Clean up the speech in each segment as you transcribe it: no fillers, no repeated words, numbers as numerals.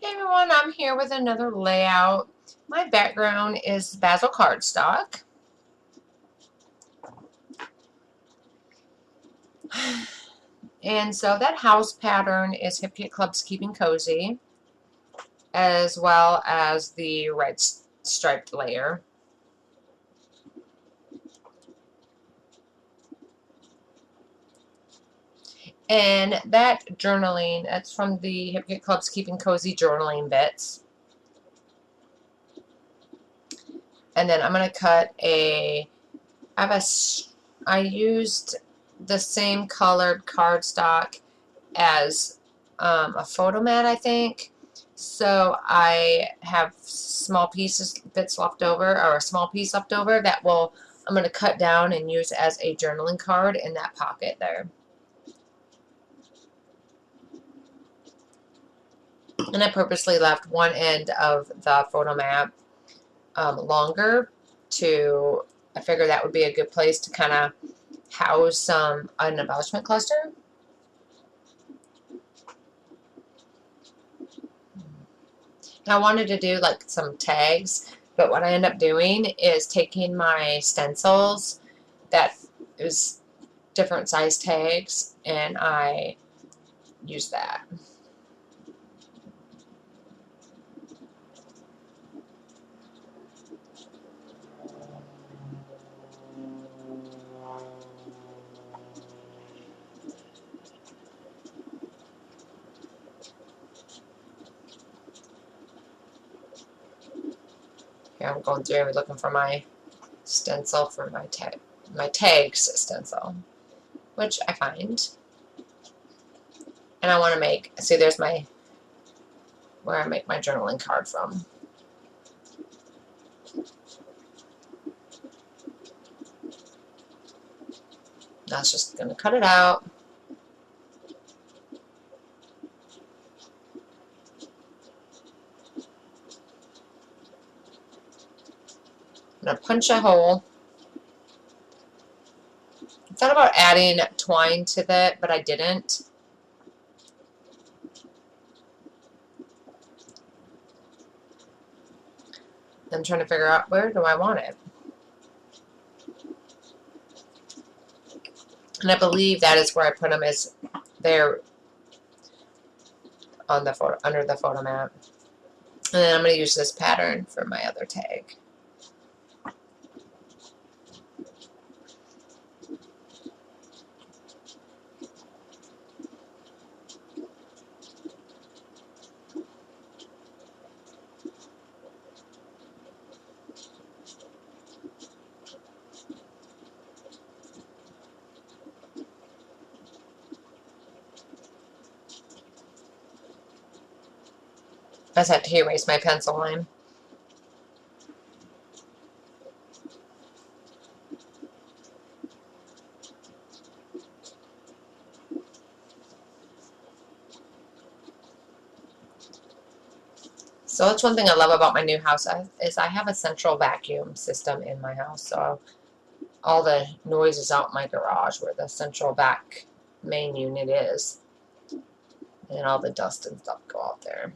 Hey everyone, I'm here with another layout. My background is basil cardstock. And so that house pattern is Hip Kit Club's Keeping Cozy, as well as the red striped layer. And that journaling, that's from the Hip Kit Club's Keeping Cozy journaling bits. And then I'm going to cut I used the same colored cardstock as a photo mat, I think. So I have bits left over, or a small piece left over I'm going to cut down and use as a journaling card in that pocket there. And I purposely left one end of the photo mat longer I figured that would be a good place to kind of house an embellishment cluster. I wanted to do like some tags, but what I end up doing is taking my stencils that is different size tags, and I use that. Here I'm going through looking for my stencil for my tags stencil, which I find. And I want to see there's where I make my journaling card from. Now it's just going to cut it out. I'm going to punch a hole. I thought about adding twine to that, but I didn't. I'm trying to figure out where do I want it. And I believe that is where I put them, is there on the photo, under the photo mat. And then I'm going to use this pattern for my other tag. I just had to erase my pencil line. So that's one thing I love about my new house is I have a central vacuum system in my house. So all the noise is out in my garage where the central vac main unit is. And all the dust and stuff go out there.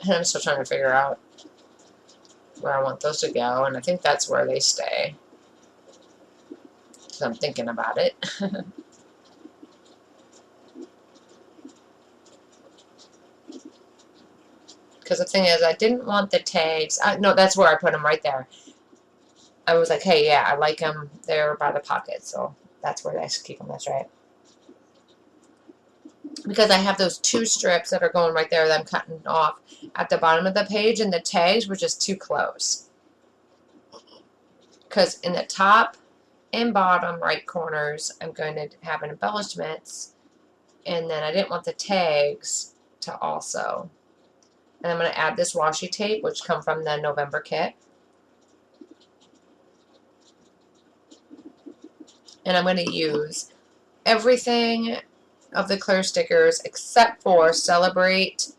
And I'm still trying to figure out where I want those to go, and I think that's where they stay. So I'm thinking about it. Because the thing is, I didn't want the tags. No, that's where I put them, right there. I was like, hey, yeah, I like them there by the pocket, so that's where I keep them. That's right. Because I have those two strips that are going right there that I'm cutting off at the bottom of the page, and the tags were just too close. Because in the top and bottom right corners, I'm going to have an embellishments, and then I didn't want the tags to also. And I'm going to add this washi tape, which come from the November kit. And I'm going to use everything of the clear stickers except for Celebrate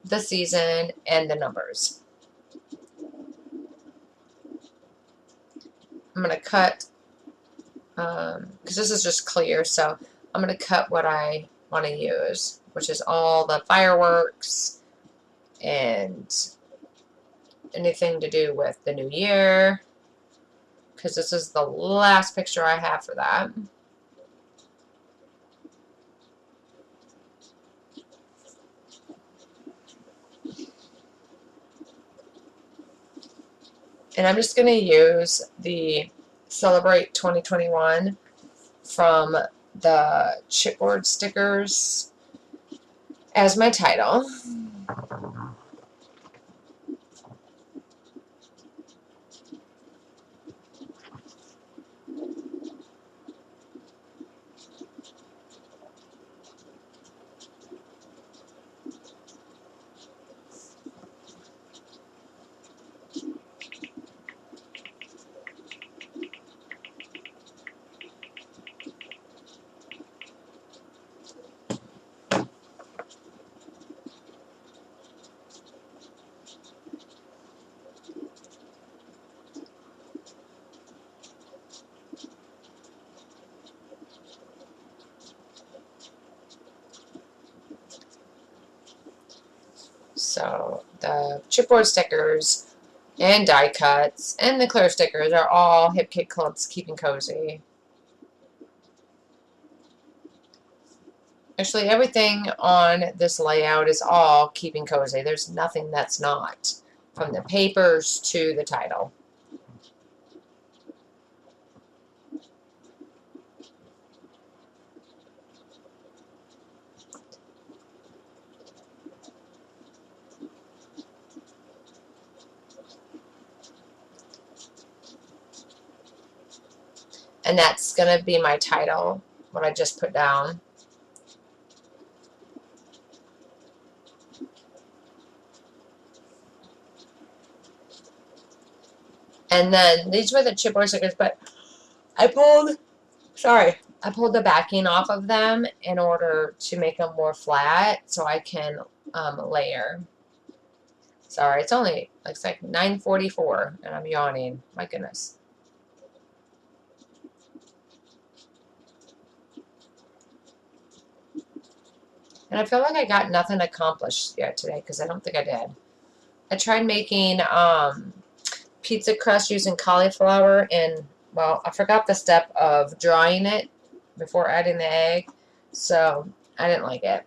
the season and the numbers. I'm going to cut, because this is just clear, so I'm going to cut what I want to use, which is all the fireworks and anything to do with the new year, because this is the last picture I have for that. And I'm just going to use the Celebrate 2021 from the chipboard stickers as my title. So the chipboard stickers and die cuts and the clear stickers are all Hip Kit Club's Keeping Cozy. Actually, everything on this layout is all Keeping Cozy. There's nothing that's not, from the papers to the title. And that's going to be my title, what I just put down. And then these were the chipboard stickers, but I pulled the backing off of them in order to make them more flat so I can layer. Sorry, it's only, looks like 9:44 and I'm yawning. My goodness. And I feel like I got nothing accomplished yet today because I don't think I did. I tried making pizza crust using cauliflower, and, well, I forgot the step of drying it before adding the egg, so I didn't like it.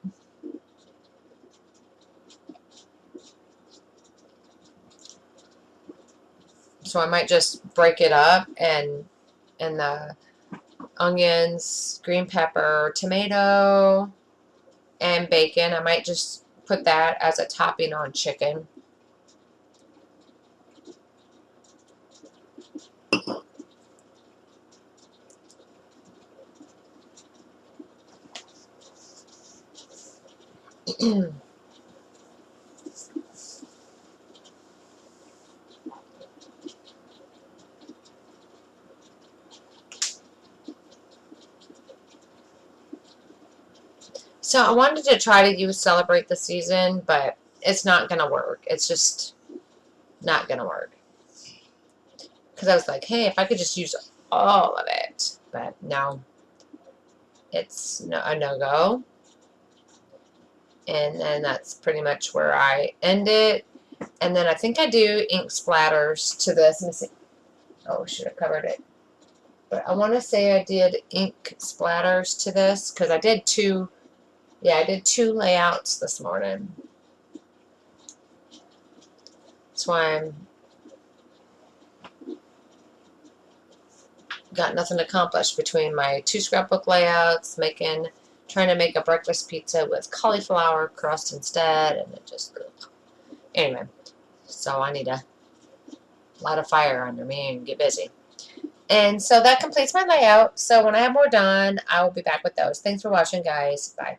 So I might just break it up, and the onions, green pepper, tomato, and bacon. I might just put that as a topping on chicken. So I wanted to try to use Celebrate the Season, but it's not going to work. It's just not going to work. Because I was like, hey, if I could just use all of it. But no, it's a no-go. And then that's pretty much where I end it. And then I think I do ink splatters to this. Let me see. Oh, should have covered it. But I want to say I did ink splatters to this because I did two. Yeah, I did 2 layouts this morning. That's why I'm got nothing accomplished between my 2 scrapbook layouts, trying to make a breakfast pizza with cauliflower crust instead, and it just, anyway, so I need a lot of fire under me and get busy. And so that completes my layout. So when I have more done, I will be back with those. Thanks for watching, guys. Bye.